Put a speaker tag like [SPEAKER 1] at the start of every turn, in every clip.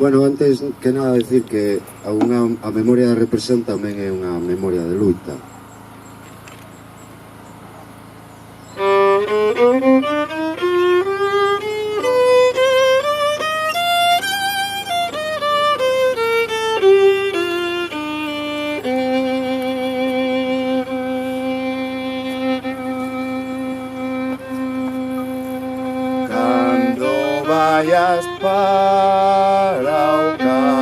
[SPEAKER 1] Bueno, antes que nada decir que a memoria da represión tamén é unha memoria de luita. Cando vayas para o cárcel,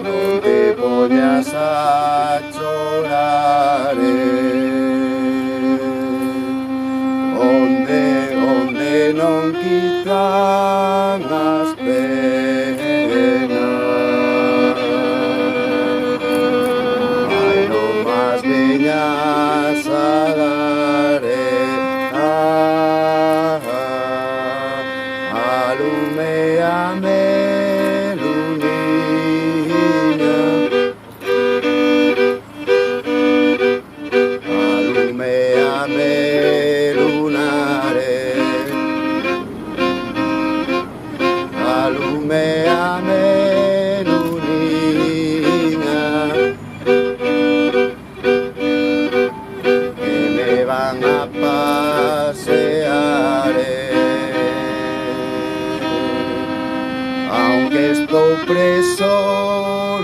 [SPEAKER 1] non te poñas a chorar, onde non quitan as penas, ai non máis veñas a dar aluméame luniña, aluméame lunare, aluméame luniña, que me van a pasear, aunque estou preso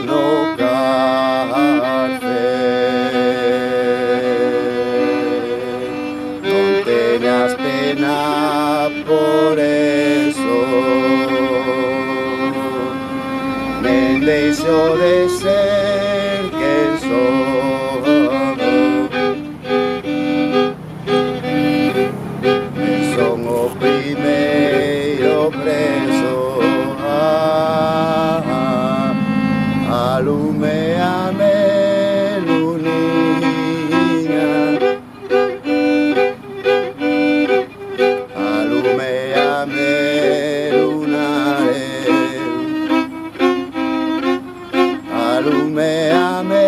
[SPEAKER 1] no cárcel. Non teñas pena por eso, nen deixo de ser quen son, son o primeiro preso. Aluméame luniña, aluméame lunare, aluméame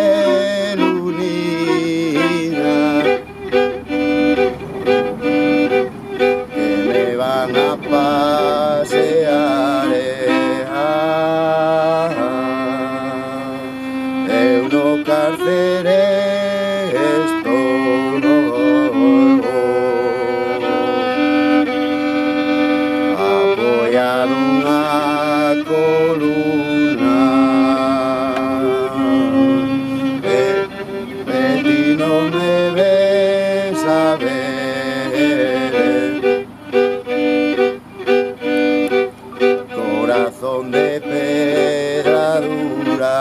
[SPEAKER 1] luniña, que me van a pasear. Eu no cárcel estou apoiado unha columna, e ti non me ves a ver, corazón de pedra dura.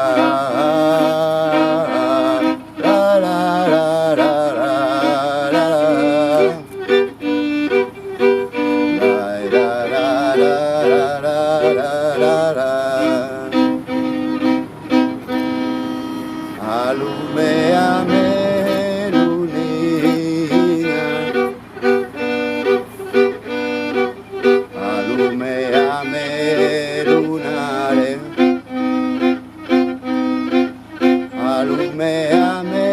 [SPEAKER 1] Aluméame luniña, aluméame lunare, aluméame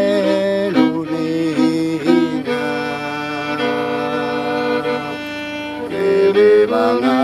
[SPEAKER 1] luniña, que me van a